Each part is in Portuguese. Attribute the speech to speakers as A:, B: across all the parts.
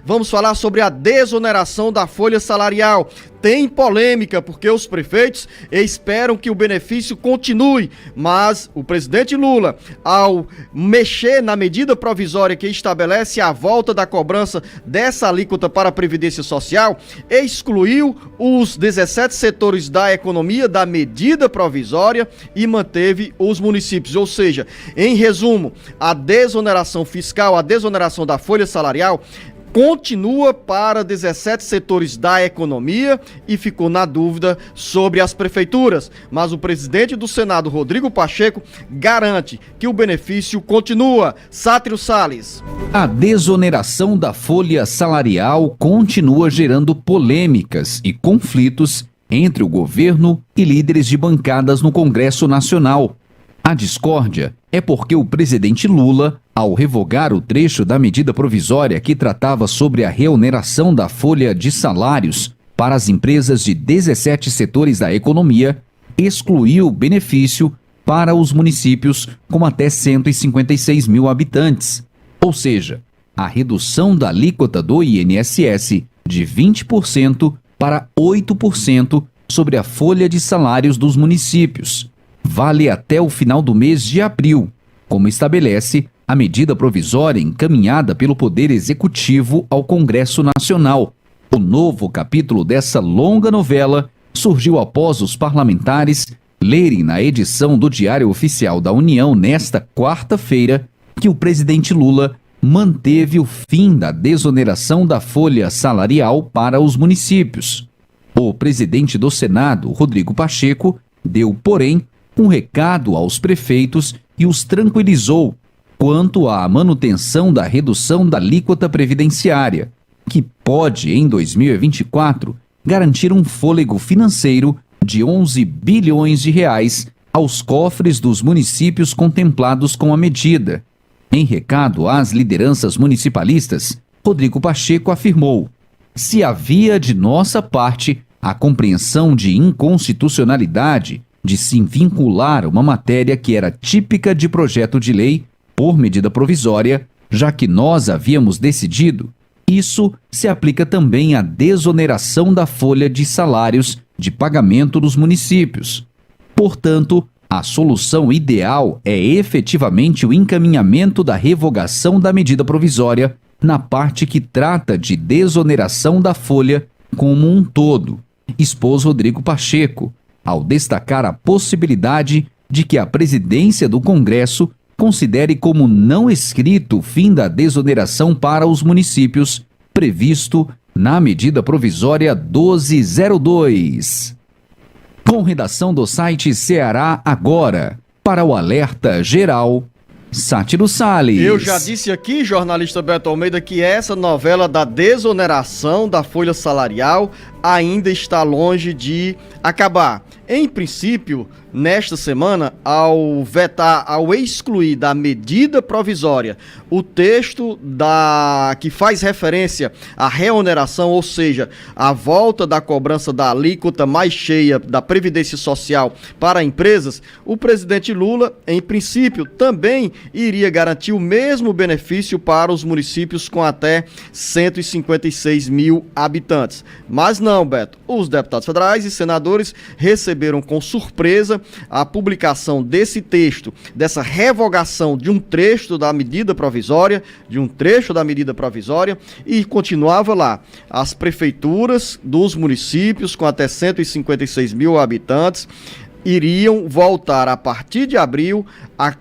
A: vamos falar sobre a desoneração da folha salarial. Tem polêmica porque os prefeitos esperam que o benefício continue, mas o presidente Lula, ao mexer na medida provisória que estabelece a volta da cobrança dessa alíquota para a Previdência Social, excluiu os 17 setores da economia da medida provisória e manteve os municípios. Ou seja, em resumo, a desoneração fiscal, a desoneração da folha salarial continua para 17 setores da economia e ficou na dúvida sobre as prefeituras. Mas o presidente do Senado, Rodrigo Pacheco, garante que o benefício continua. Sátiro Salles.
B: A desoneração da folha salarial continua gerando polêmicas e conflitos entre o governo e líderes de bancadas no Congresso Nacional. A discórdia é porque o presidente Lula, ao revogar o trecho da medida provisória que tratava sobre a reoneração da folha de salários para as empresas de 17 setores da economia, excluiu o benefício para os municípios com até 156 mil habitantes. Ou seja, a redução da alíquota do INSS de 20% para 8% sobre a folha de salários dos municípios. Vale até o final do mês de abril, como estabelece a medida provisória encaminhada pelo Poder Executivo ao Congresso Nacional. O novo capítulo dessa longa novela surgiu após os parlamentares lerem na edição do Diário Oficial da União nesta quarta-feira que o presidente Lula manteve o fim da desoneração da folha salarial para os municípios. O presidente do Senado, Rodrigo Pacheco, deu, porém, um recado aos prefeitos e os tranquilizou quanto à manutenção da redução da alíquota previdenciária, que pode, em 2024, garantir um fôlego financeiro de 11 bilhões de reais aos cofres dos municípios contemplados com a medida. Em recado às lideranças municipalistas, Rodrigo Pacheco afirmou: se havia de nossa parte a compreensão de inconstitucionalidade de se vincular uma matéria que era típica de projeto de lei por medida provisória, já que nós havíamos decidido, isso se aplica também à desoneração da folha de salários de pagamento dos municípios. Portanto, a solução ideal é efetivamente o encaminhamento da revogação da medida provisória na parte que trata de desoneração da folha como um todo, expôs Rodrigo Pacheco, ao destacar a possibilidade de que a presidência do Congresso considere como não escrito o fim da desoneração para os municípios, previsto na medida provisória 1202. Com redação do site Ceará Agora, para o Alerta Geral, Sátiro Salles.
A: Eu já disse aqui, jornalista Beto Almeida, que essa novela da desoneração da folha salarial ainda está longe de acabar. Em princípio, nesta semana, ao excluir da medida provisória o texto que faz referência à reoneração, ou seja, a volta da cobrança da alíquota mais cheia da Previdência Social para empresas, o presidente Lula, em princípio, também iria garantir o mesmo benefício para os municípios com até 156 mil habitantes. Mas não, Beto, os deputados federais e senadores receberam com surpresa a publicação desse texto, dessa revogação de um trecho da medida provisória, e continuava lá: as prefeituras dos municípios com até 156 mil habitantes iriam voltar a partir de abril a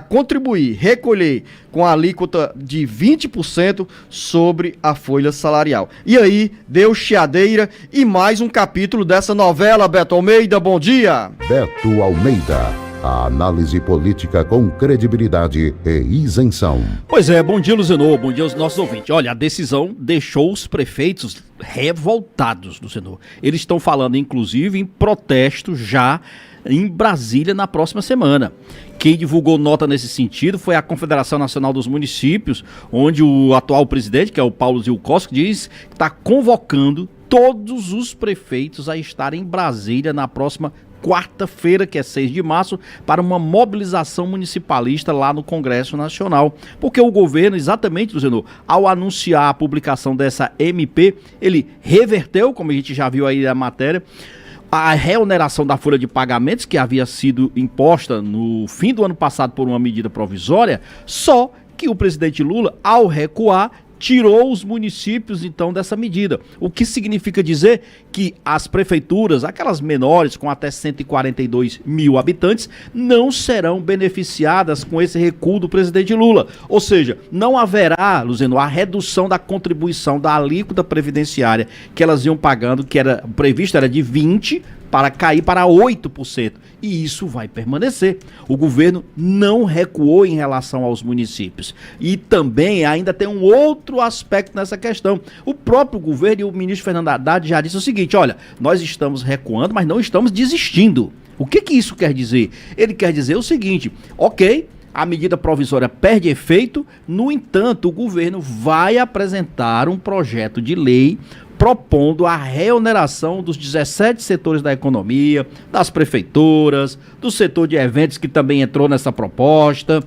A: contribuir, recolher com a alíquota de 20% sobre a folha salarial. E aí, deu chiadeira e mais um capítulo dessa novela. Beto Almeida, bom dia!
C: Beto Almeida, a análise política com credibilidade e isenção.
D: Pois é, bom dia, Luzenor, bom dia aos nossos ouvintes. Olha, a decisão deixou os prefeitos revoltados, Luzenor. Eles estão falando, inclusive, em protesto já em Brasília na próxima semana. Quem divulgou nota nesse sentido foi a Confederação Nacional dos Municípios, onde o atual presidente, que é o Paulo Zilkowski, diz que está convocando todos os prefeitos a estarem em Brasília na próxima quarta-feira, que é 6 de março, para uma mobilização municipalista lá no Congresso Nacional. Porque o governo, exatamente, Luciano, ao anunciar a publicação dessa MP, ele reverteu, como a gente já viu aí na matéria, a reoneração da folha de pagamentos que havia sido imposta no fim do ano passado por uma medida provisória, só que o presidente Lula, ao recuar, tirou os municípios, então, dessa medida. O que significa dizer que as prefeituras, aquelas menores, com até 142 mil habitantes, não serão beneficiadas com esse recuo do presidente Lula. Ou seja, não haverá, Luciano, a redução da contribuição da alíquota previdenciária que elas iam pagando, que era previsto, era de 20%, para cair para 8%. E isso vai permanecer. O governo não recuou em relação aos municípios. E também ainda tem um outro aspecto nessa questão. O próprio governo e o ministro Fernando Haddad já disse o seguinte: olha, nós estamos recuando, mas não estamos desistindo. O que isso quer dizer? Ele quer dizer o seguinte: ok, a medida provisória perde efeito, no entanto, o governo vai apresentar um projeto de lei propondo a reoneração dos 17 setores da economia, das prefeituras, do setor de eventos que também entrou nessa proposta,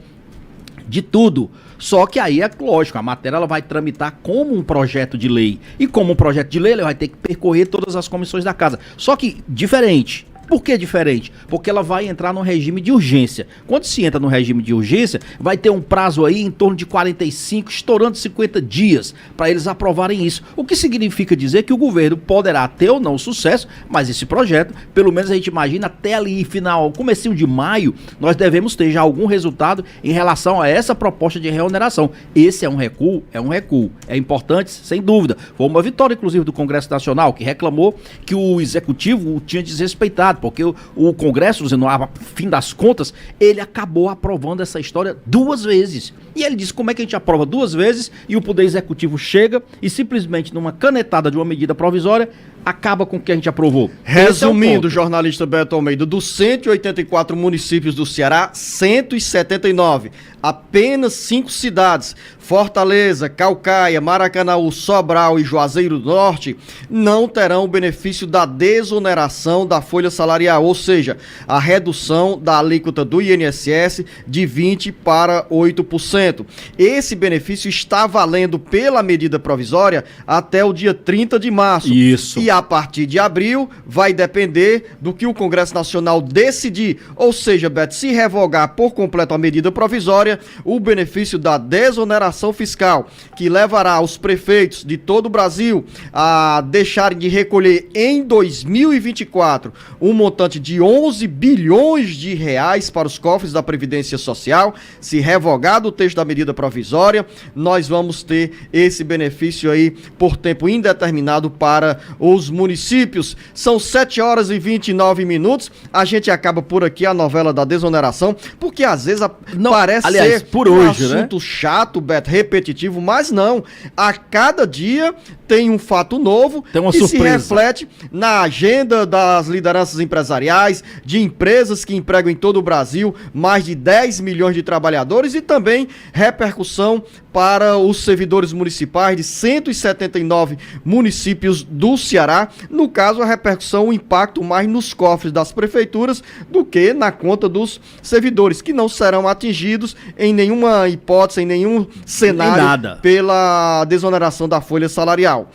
D: de tudo. Só que aí é lógico, a matéria ela vai tramitar como um projeto de lei. E como um projeto de lei, ela vai ter que percorrer todas as comissões da casa. Só que diferente. Por que diferente? Porque ela vai entrar no regime de urgência. Quando se entra no regime de urgência, vai ter um prazo aí em torno de 45, estourando 50 dias para eles aprovarem isso. O que significa dizer que o governo poderá ter ou não sucesso, mas esse projeto, pelo menos a gente imagina, até ali final, comecinho de maio, nós devemos ter já algum resultado em relação a essa proposta de reoneração. Esse é um recuo? É um recuo. É importante? Sem dúvida. Foi uma vitória, inclusive, do Congresso Nacional, que reclamou que o Executivo o tinha desrespeitado, porque o Congresso, no fim das contas, ele acabou aprovando essa história 2 vezes. E ele disse: como é que a gente aprova 2 vezes e o Poder Executivo chega e simplesmente numa canetada de uma medida provisória acaba com o que a gente aprovou?
A: Resumindo, jornalista Beto Almeida, dos 184 municípios do Ceará, 179, apenas 5 cidades, Fortaleza, Caucaia, Maracanaú, Sobral e Juazeiro do Norte, não terão o benefício da desoneração da folha salarial, ou seja, a redução da alíquota do INSS de 20% para 8%. Esse benefício está valendo pela medida provisória até o dia 30 de março.
D: Isso.
A: E a partir de abril vai depender do que o Congresso Nacional decidir. Ou seja, Beto, se revogar por completo a medida provisória, o benefício da desoneração fiscal, que levará os prefeitos de todo o Brasil a deixarem de recolher em 2024 um montante de 11 bilhões de reais para os cofres da Previdência Social. Se revogado o texto da medida provisória, nós vamos ter esse benefício aí por tempo indeterminado para os municípios. São 7 horas e 29 minutos. A gente acaba por aqui a novela da desoneração, porque às vezes parece ser
D: por
A: um
D: hoje,
A: assunto
D: né?
A: chato, Beto, repetitivo, mas não. A cada dia tem um fato novo
D: Tem uma
A: que
D: surpresa.
A: se reflete na agenda das lideranças empresariais, de empresas que empregam em todo o Brasil mais de 10 milhões de trabalhadores, e também repercussão para os servidores municipais de 179 municípios do Ceará. No caso, a repercussão, o impacto mais nos cofres das prefeituras do que na conta dos servidores, que não serão atingidos em nenhuma hipótese, em nenhum cenário, pela desoneração da folha salarial.